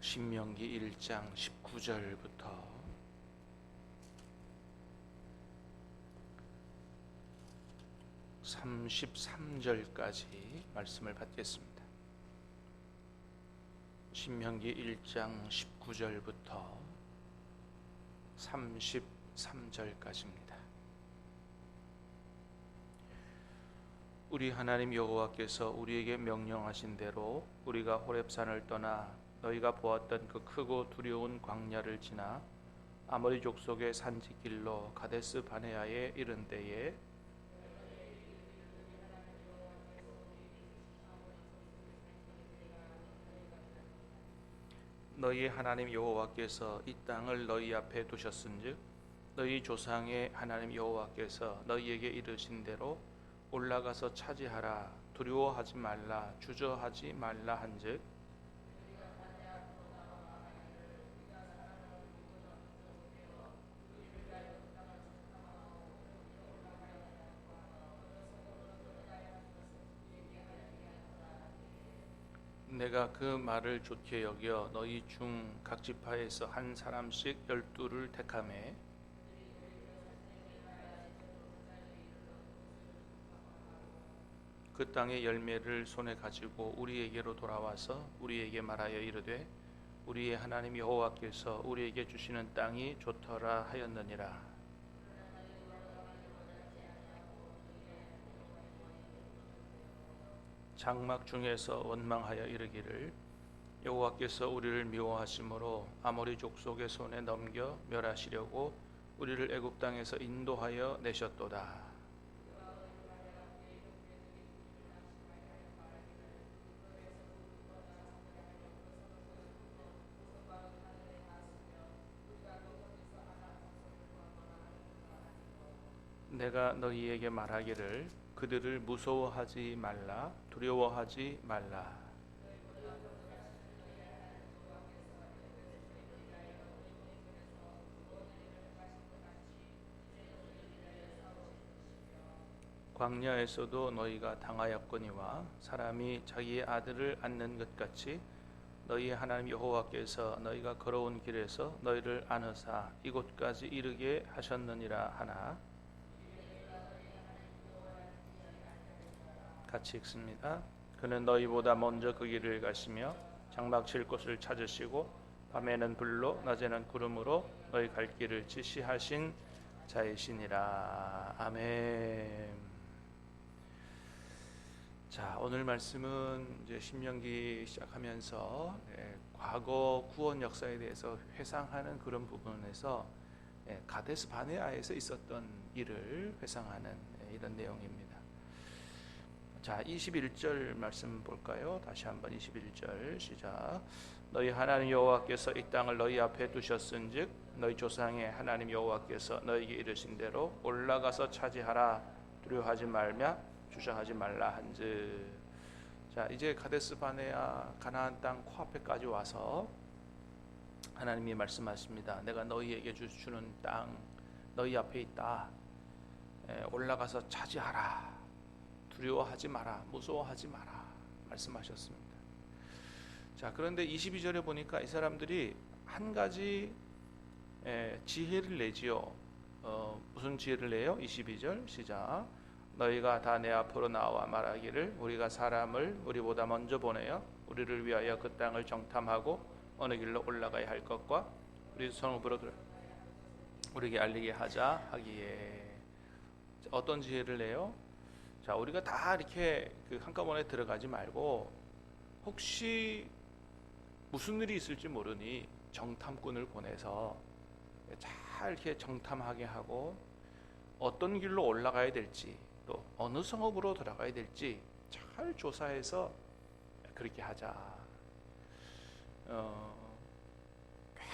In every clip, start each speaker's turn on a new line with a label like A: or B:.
A: 신명기 1장 19절부터 33절까지 말씀을 받겠습니다. 신명기 1장 19절부터 33절까지입니다. 우리 하나님 여호와께서 우리에게 명령하신 대로 우리가 호렙산을 떠나 너희가 보았던 그 크고 두려운 광야를 지나 아모리 족속의 산지길로 가데스 바네아에 이른 때에 너희 하나님 여호와께서 이 땅을 너희 앞에 두셨은즉 너희 조상의 하나님 여호와께서 너희에게 이르신 대로 올라가서 차지하라. 두려워하지 말라. 주저하지 말라 한즉 내가 그 말을 좋게 여겨 너희 중 각 지파에서 한 사람씩 12를 택하매 그 땅의 열매를 손에 가지고 우리에게로 돌아와서 우리에게 말하여 이르되 우리의 하나님 여호와께서 우리에게 주시는 땅이 좋더라 하였느니라. 장막 중에서 원망하여 이르기를 여호와께서 우리를 미워하심으로 아모리 족속의 손에 넘겨 멸하시려고 우리를 애굽 땅에서 인도하여 내셨도다. 내가 너희에게 말하기를 그들을 무서워하지 말라. 두려워하지 말라. 광야에서도 너희가 당하였거니와 사람이 자기의 아들을 안는 것 같이 너희 하나님 여호와께서 너희가 걸어온 길에서 너희를 안으사 이곳까지 이르게 하셨느니라 하나. 같이 읽습니다. 그는 너희보다 먼저 그 길을 가시며 장막 칠 곳을 찾으시고 밤에는 불로 낮에는 구름으로 너희 갈 길을 지시하신 자이시니라. 아멘. 자, 오늘 말씀은 이제 신명기 시작하면서 과거 구원 역사에 대해서 회상하는 그런 부분에서 가데스 바네아에서 있었던 일을 회상하는 이런 내용입니다. 자, 21절 말씀 볼까요? 다시 한번 21절 시작. 너희 하나님 여호와께서 이 땅을 너희 앞에 두셨은즉 너희 조상의 하나님 여호와께서 너희에게 이르신 대로 올라가서 차지하라. 두려워하지 말며 주저하지 말라 한즉. 자, 이제 가데스 바네아 가나안 땅 코앞에까지 와서 하나님이 말씀하십니다. 내가 너희에게 주는 땅 너희 앞에 있다. 올라가서 차지하라. 두려워하지 마라. 무서워하지 마라. 말씀하셨습니다. 자, 그런데 22절에 보니까 이 사람들이 한 가지 지혜를 내지요. 무슨 지혜를 내요? 22절 시작. 너희가 다 내 앞으로 나와 말하기를 우리가 사람을 우리보다 먼저 보내어 우리를 위하여 그 땅을 정탐하고 어느 길로 올라가야 할 것과 우리 성읍으로 우리에게 알리게 하자 하기에. 어떤 지혜를 내요? 자, 우리가 다 이렇게 한꺼번에 들어가지 말고 혹시 무슨 일이 있을지 모르니 정탐꾼을 보내서 잘 이렇게 정탐하게 하고 어떤 길로 올라가야 될지 또 어느 성읍으로 들어가야 될지 잘 조사해서 그렇게 하자.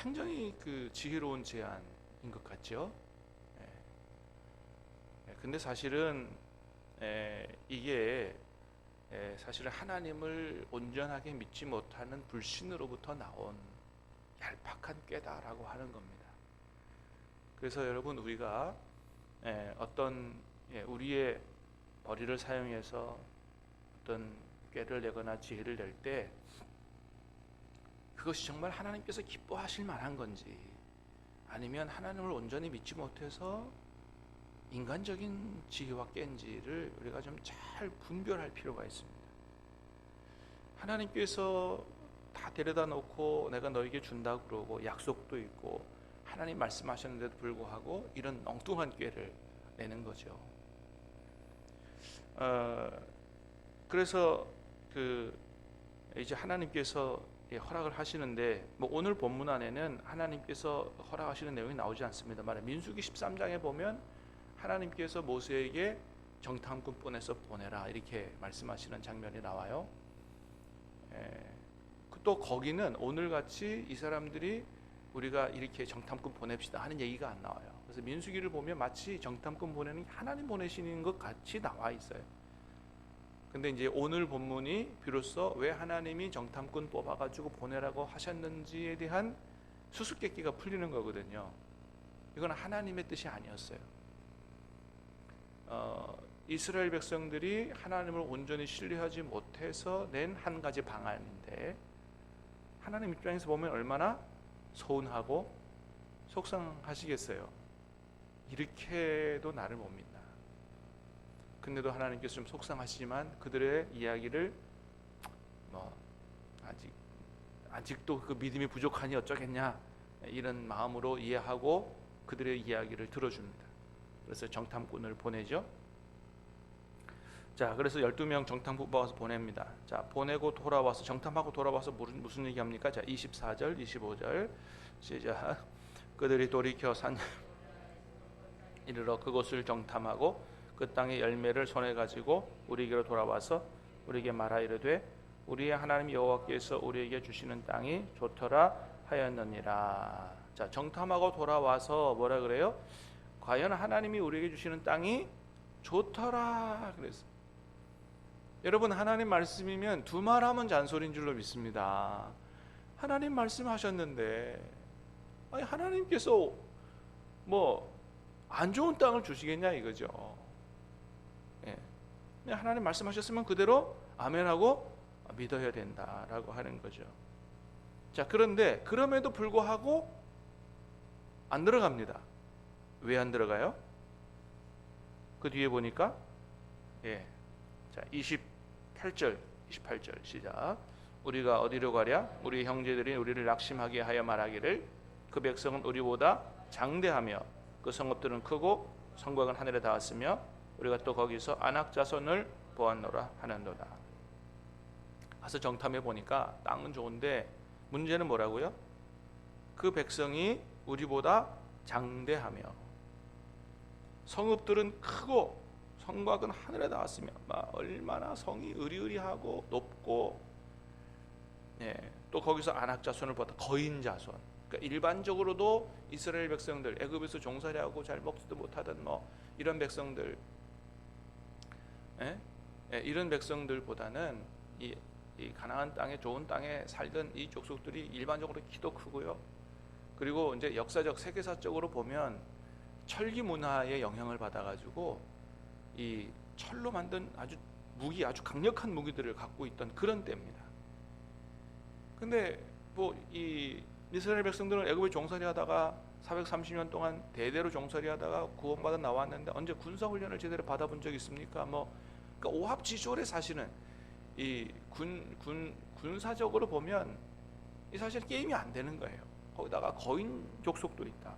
A: 굉장히 지혜로운 제안인 것 같죠? 근데 사실은 이게 사실은 하나님을 온전하게 믿지 못하는 불신으로부터 나온 얄팍한 꾀다라고 하는 겁니다. 그래서 여러분, 우리가 어떤 우리의 머리를 사용해서 어떤 꾀를 내거나 지혜를 낼 때 그것이 정말 하나님께서 기뻐하실 만한 건지, 아니면 하나님을 온전히 믿지 못해서 인간적인 지혜와 깬지를 우리가 좀 잘 분별할 필요가 있습니다. 하나님께서 다 데려다 놓고 내가 너에게 준다고 그러고 약속도 있고 하나님 말씀하셨는데도 불구하고 이런 엉뚱한 꾀를 내는 거죠. 그래서 이제 하나님께서 허락을 하시는데, 뭐 오늘 본문 안에는 하나님께서 허락하시는 내용이 나오지 않습니다만, 민수기 13장에 보면 하나님께서 모세에게 정탐꾼 보내서 보내라 이렇게 말씀하시는 장면이 나와요. 또 거기는 오늘같이 이 사람들이 우리가 이렇게 정탐꾼 보냅시다 하는 얘기가 안 나와요. 그래서 민수기를 보면 마치 정탐꾼 보내는 게 하나님 보내시는 것 같이 나와 있어요. 근데 이제 오늘 본문이 비로소 왜 하나님이 정탐꾼 뽑아가지고 보내라고 하셨는지에 대한 수수께끼가 풀리는 거거든요. 이건 하나님의 뜻이 아니었어요. 이스라엘 백성들이 하나님을 온전히 신뢰하지 못해서 낸 한 가지 방안인데, 하나님 입장에서 보면 얼마나 서운하고 속상하시겠어요. 이렇게도 나를 못 믿나. 근데도 하나님께서 좀 속상하시지만 그들의 이야기를 아직도 그 믿음이 부족하니 어쩌겠냐 이런 마음으로 이해하고 그들의 이야기를 들어줍니다. 그래서 정탐꾼을 보내죠. 자, 그래서 12명 정탐꾼 뽑아서 보냅니다. 자, 보내고 돌아와서 정탐하고 돌아와서 무슨 얘기합니까? 자, 24절, 25절 시작. 그들이 돌이켜 산 이르러 그곳을 정탐하고 그 땅의 열매를 손에 가지고 우리에게로 돌아와서 우리에게 말하 이르되 우리의 하나님 여호와께서 우리에게 주시는 땅이 좋더라 하였느니라. 자, 정탐하고 돌아와서 뭐라 그래요? 과연 하나님이 우리에게 주시는 땅이 좋더라 그랬어요. 여러분, 하나님 말씀이면 두말하면 잔소리인 줄로 믿습니다. 하나님 말씀하셨는데 아니 하나님께서 뭐 안 좋은 땅을 주시겠냐 이거죠. 예. 하나님 말씀하셨으면 그대로 아멘하고 믿어야 된다라고 하는 거죠. 자, 그런데 그럼에도 불구하고 안 들어갑니다. 왜 안 들어가요? 그 뒤에 보니까 자, 28절 시작. 우리가 어디로 가랴? 우리 형제들이 우리를 낙심하게 하여 말하기를 그 백성은 우리보다 장대하며 그 성읍들은 크고 성곽은 하늘에 닿았으며 우리가 또 거기서 아낙 자손을 보았노라 하는도다. 가서 정탐해 보니까 땅은 좋은데 문제는 뭐라고요? 그 백성이 우리보다 장대하며 성읍들은 크고 성곽은 하늘에 닿았으며, 얼마나 성이 으리으리하고 높고, 또 거기서 아낙 자손을 보았다. 거인 자손. 그러니까 일반적으로도 이스라엘 백성들, 애굽에서 종살이하고 잘 먹지도 못하던 이런 백성들, 이런 백성들보다는 이 가나안 땅에 좋은 땅에 살던 이 족속들이 일반적으로 키도 크고요. 그리고 이제 역사적 세계사적으로 보면 철기 문화의 영향을 받아가지고 이 철로 만든 아주 강력한 무기들을 갖고 있던 그런 때입니다. 근데 이 이스라엘 백성들은 애굽에 종살이하다가 430년 동안 대대로 종살이하다가 구원받아 나왔는데 언제 군사훈련을 제대로 받아본 적이 있습니까? 그러니까 오합지졸의 사실은 이 군사적으로 보면 이 사실 게임이 안 되는 거예요. 거기다가 거인 족속도 있다.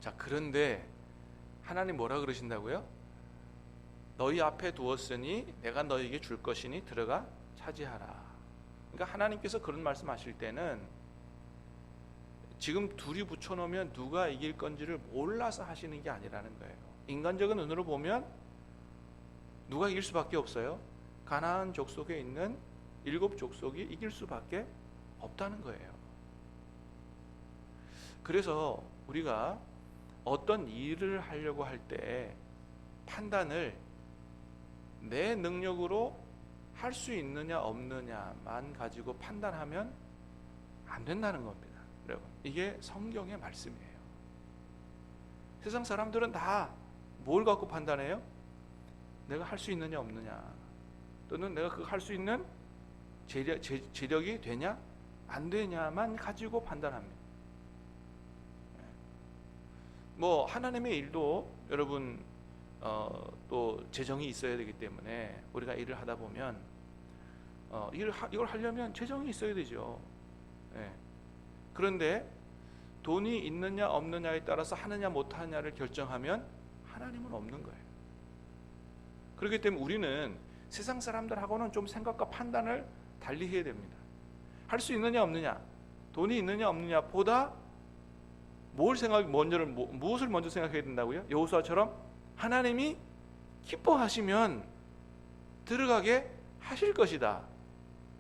A: 자, 그런데 하나님 뭐라 그러신다고요? 너희 앞에 두었으니 내가 너희에게 줄 것이니 들어가 차지하라. 그러니까 하나님께서 그런 말씀하실 때는 지금 둘이 붙여놓으면 누가 이길 건지를 몰라서 하시는 게 아니라는 거예요. 인간적인 눈으로 보면 누가 이길 수밖에 없어요. 가나안 족속에 있는 7 족속이 이길 수밖에 없다는 거예요. 그래서 우리가 어떤 일을 하려고 할 때 판단을 내 능력으로 할 수 있느냐 없느냐만 가지고 판단하면 안 된다는 겁니다. 여러분, 이게 성경의 말씀이에요. 세상 사람들은 다 뭘 갖고 판단해요? 내가 할 수 있느냐 없느냐, 또는 내가 그거 할 수 있는 재력이 되냐 안 되냐만 가지고 판단합니다. 뭐 하나님의 일도 여러분 또 재정이 있어야 되기 때문에 우리가 일을 하다 보면 이걸 하려면 재정이 있어야 되죠. 예. 그런데 돈이 있느냐 없느냐에 따라서 하느냐 못하느냐를 결정하면 하나님은 없는 거예요. 그렇기 때문에 우리는 세상 사람들하고는 좀 생각과 판단을 달리 해야 됩니다. 할 수 있느냐 없느냐, 돈이 있느냐 없느냐 보다 무엇을 먼저 생각해야 된다고요? 여호수아처럼 하나님이 기뻐하시면 들어가게 하실 것이다.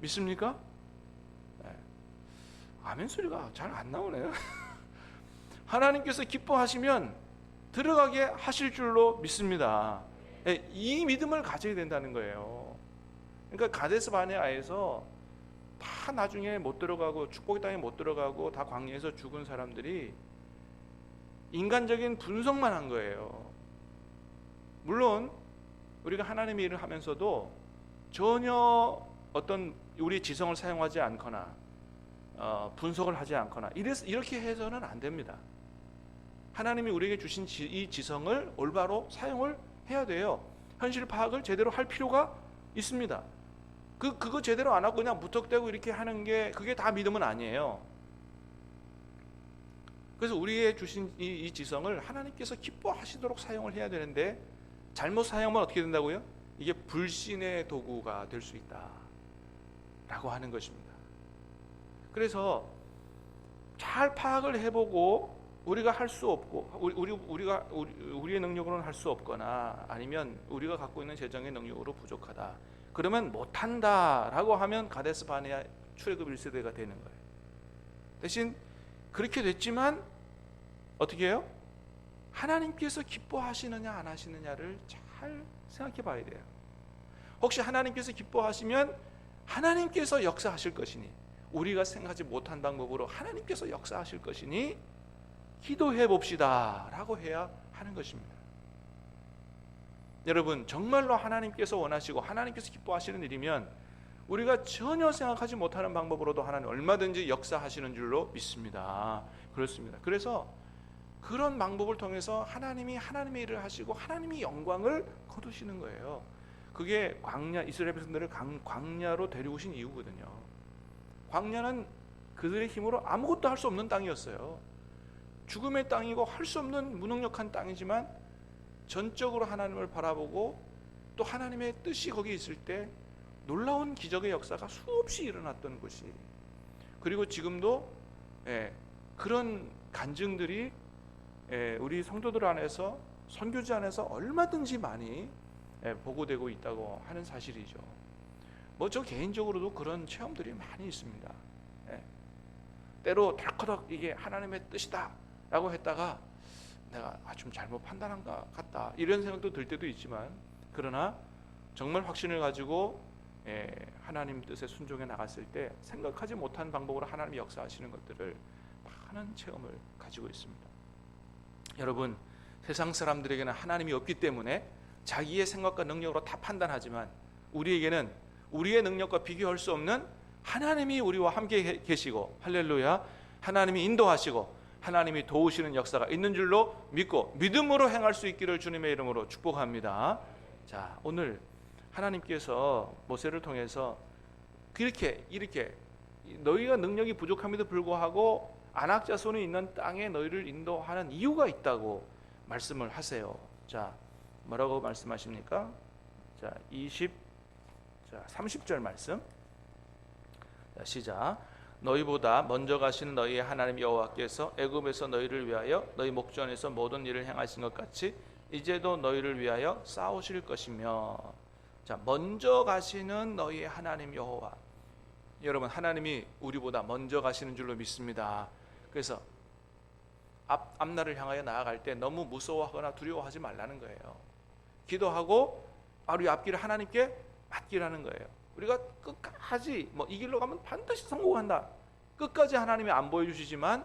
A: 믿습니까? 네. 아멘 소리가 잘 안 나오네요. 하나님께서 기뻐하시면 들어가게 하실 줄로 믿습니다. 네, 이 믿음을 가져야 된다는 거예요. 그러니까 가데스 바네아에서 다 나중에 못 들어가고 축복의 땅에 못 들어가고 다 광야에서 죽은 사람들이 인간적인 분석만 한 거예요. 물론 우리가 하나님의 일을 하면서도 전혀 어떤 우리 지성을 사용하지 않거나 분석을 하지 않거나 이렇게 해서는 안 됩니다. 하나님이 우리에게 주신 이 지성을 올바로 사용을 해야 돼요. 현실 파악을 제대로 할 필요가 있습니다. 그거 제대로 안 하고 그냥 무턱대고 이렇게 하는 게 그게 다 믿음은 아니에요. 그래서 우리에게 주신 이 지성을 하나님께서 기뻐하시도록 사용을 해야 되는데 잘못 사용하면 어떻게 된다고요? 이게 불신의 도구가 될 수 있다 라고 하는 것입니다. 그래서 잘 파악을 해보고 우리가 할 수 없고 우리의 능력으로는 할 수 없거나 아니면 우리가 갖고 있는 재정의 능력으로 부족하다 그러면 못한다라고 하면 가데스 바네아 출애굽 1세대가 되는 거예요. 대신 그렇게 됐지만 어떻게 해요? 하나님께서 기뻐하시느냐 안 하시느냐를 잘 생각해 봐야 돼요. 혹시 하나님께서 기뻐하시면 하나님께서 역사하실 것이니 우리가 생각하지 못한 방법으로 하나님께서 역사하실 것이니 기도해 봅시다 라고 해야 하는 것입니다. 여러분 정말로 하나님께서 원하시고 하나님께서 기뻐하시는 일이면 우리가 전혀 생각하지 못하는 방법으로도 하나님 얼마든지 역사하시는 줄로 믿습니다. 그렇습니다. 그래서 그런 방법을 통해서 하나님이 하나님의 일을 하시고 하나님이 영광을 거두시는 거예요. 그게 이스라엘 백성들을 광야로 데려오신 이유거든요. 광야는 그들의 힘으로 아무것도 할 수 없는 땅이었어요. 죽음의 땅이고 할 수 없는 무능력한 땅이지만 전적으로 하나님을 바라보고 또 하나님의 뜻이 거기 있을 때 놀라운 기적의 역사가 수없이 일어났던 곳이, 그리고 지금도 그런 간증들이 우리 성도들 안에서 선교지 안에서 얼마든지 많이 보고되고 있다고 하는 사실이죠. 뭐 저 개인적으로도 그런 체험들이 많이 있습니다. 때로 덜커덕 이게 하나님의 뜻이다 라고 했다가 내가 좀 잘못 판단한 것 같다 이런 생각도 들 때도 있지만, 그러나 정말 확신을 가지고 하나님 뜻에 순종해 나갔을 때 생각하지 못한 방법으로 하나님이 역사하시는 것들을 많은 체험을 가지고 있습니다. 여러분, 세상 사람들에게는 하나님이 없기 때문에 자기의 생각과 능력으로 다 판단하지만 우리에게는 우리의 능력과 비교할 수 없는 하나님이 우리와 함께 계시고, 할렐루야, 하나님이 인도하시고 하나님이 도우시는 역사가 있는 줄로 믿고 믿음으로 행할 수 있기를 주님의 이름으로 축복합니다. 자, 오늘 하나님께서 모세를 통해서 이렇게 너희가 능력이 부족함에도 불구하고 안악 자손이 있는 땅에 너희를 인도하는 이유가 있다고 말씀을 하세요. 자, 뭐라고 말씀하십니까? 자, 30절 말씀. 자, 시작. 너희보다 먼저 가시는 너희의 하나님 여호와께서 애굽에서 너희를 위하여 너희 목전에서 모든 일을 행하신 것 같이 이제도 너희를 위하여 싸우실 것이며. 자, 먼저 가시는 너희의 하나님 여호와. 여러분, 하나님이 우리보다 먼저 가시는 줄로 믿습니다. 그래서 앞날을 향하여 나아갈 때 너무 무서워하거나 두려워하지 말라는 거예요. 기도하고 바로 앞길을 하나님께 맡기라는 거예요. 우리가 끝까지 이 길로 가면 반드시 성공한다, 끝까지 하나님이 안 보여주시지만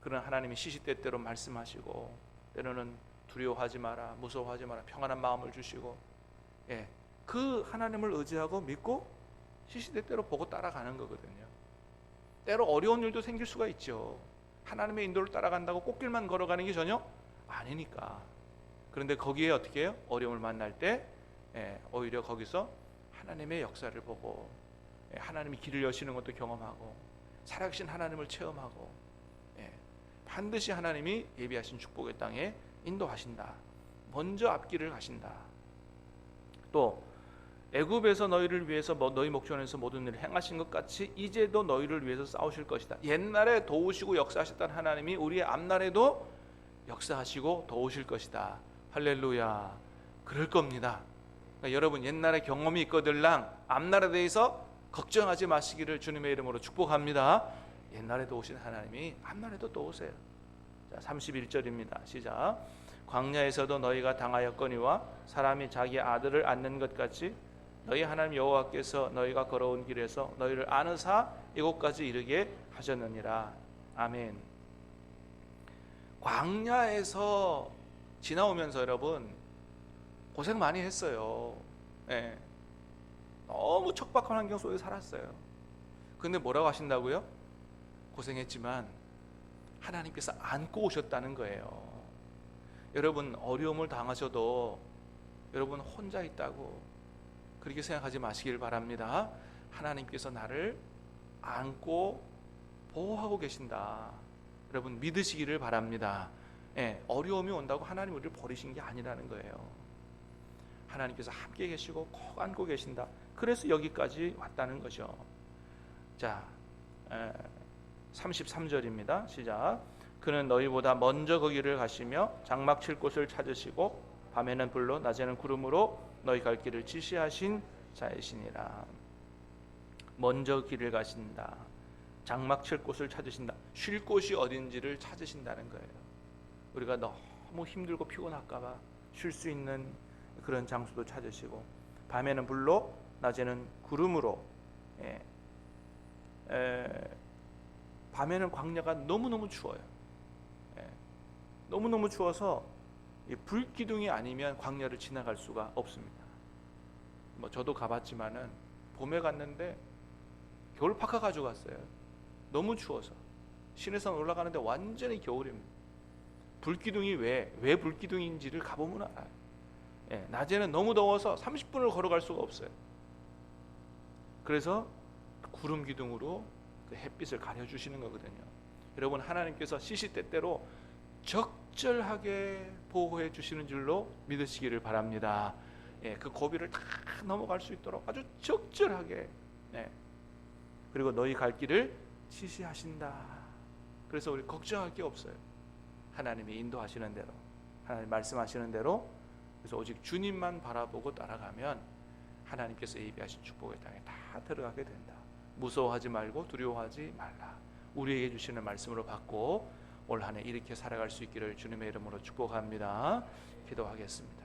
A: 그런 하나님이 시시때때로 말씀하시고 때로는 두려워하지 마라, 무서워하지 마라, 평안한 마음을 주시고 그 하나님을 의지하고 믿고 시시때때로 보고 따라가는 거거든요. 때로 어려운 일도 생길 수가 있죠. 하나님의 인도를 따라간다고 꽃길만 걸어가는 게 전혀 아니니까. 그런데 거기에 어떻게 해요? 어려움을 만날 때 오히려 거기서 하나님의 역사를 보고 하나님이 길을 여시는 것도 경험하고 살아계신 하나님을 체험하고 반드시 하나님이 예비하신 축복의 땅에 인도하신다. 먼저 앞길을 가신다. 또 애굽에서 너희를 위해서 너희 목전에서 모든 일을 행하신 것 같이 이제도 너희를 위해서 싸우실 것이다. 옛날에 도우시고 역사하셨던 하나님이 우리의 앞날에도 역사하시고 도우실 것이다. 할렐루야. 그럴 겁니다. 그러니까 여러분 옛날에 경험이 있거들랑 앞날에 대해서 걱정하지 마시기를 주님의 이름으로 축복합니다. 옛날에 도우신 하나님이 앞날에도 도우세요. 자, 31절입니다. 시작. 광야에서도 너희가 당하였거니와 사람이 자기 아들을 안는 것 같이 너희 하나님 여호와께서 너희가 걸어온 길에서 너희를 안으사 이곳까지 이르게 하셨느니라. 아멘. 광야에서 지나오면서 여러분 고생 많이 했어요. 너무 척박한 환경 속에 살았어요. 근데 뭐라고 하신다고요? 고생했지만 하나님께서 안고 오셨다는 거예요. 여러분 어려움을 당하셔도 여러분 혼자 있다고 그렇게 생각하지 마시길 바랍니다. 하나님께서 나를 안고 보호하고 계신다. 여러분 믿으시기를 바랍니다. 어려움이 온다고 하나님 우리를 버리신 게 아니라는 거예요. 하나님께서 함께 계시고 꼭 안고 계신다. 그래서 여기까지 왔다는 거죠. 자, 33절입니다. 시작. 그는 너희보다 먼저 거기를 가시며 장막 칠 곳을 찾으시고 밤에는 불로 낮에는 구름으로 너희 갈 길을 지시하신 자이시니라. 먼저 길을 가신다. 장막 칠 곳을 찾으신다. 쉴 곳이 어딘지를 찾으신다는 거예요. 우리가 너무 힘들고 피곤할까 봐 쉴 수 있는 그런 장소도 찾으시고 밤에는 불로 낮에는 구름으로 밤에는 광야가 너무너무 추워요. 너무너무 추워서 불기둥이 아니면 광야를 지나갈 수가 없습니다. 뭐 저도 가봤지만은 봄에 갔는데 겨울 파카 가져갔어요. 너무 추워서 시내산 올라가는데 완전히 겨울입니다. 불기둥이 왜 불기둥인지를 가보면 알아요. 낮에는 너무 더워서 30분을 걸어갈 수가 없어요. 그래서 구름 기둥으로 그 햇빛을 가려주시는 거거든요. 여러분 하나님께서 시시때때로 적절하게 보호해 주시는 줄로 믿으시기를 바랍니다. 그 고비를 다 넘어갈 수 있도록 아주 적절하게 그리고 너희 갈 길을 지시하신다. 그래서 우리 걱정할 게 없어요. 하나님이 인도하시는 대로 하나님 말씀하시는 대로 그래서 오직 주님만 바라보고 따라가면 하나님께서 예비하신 축복의 땅에 다 들어가게 된다. 무서워하지 말고 두려워하지 말라. 우리에게 주시는 말씀으로 받고 올 한 해 이렇게 살아갈 수 있기를 주님의 이름으로 축복합니다. 기도하겠습니다.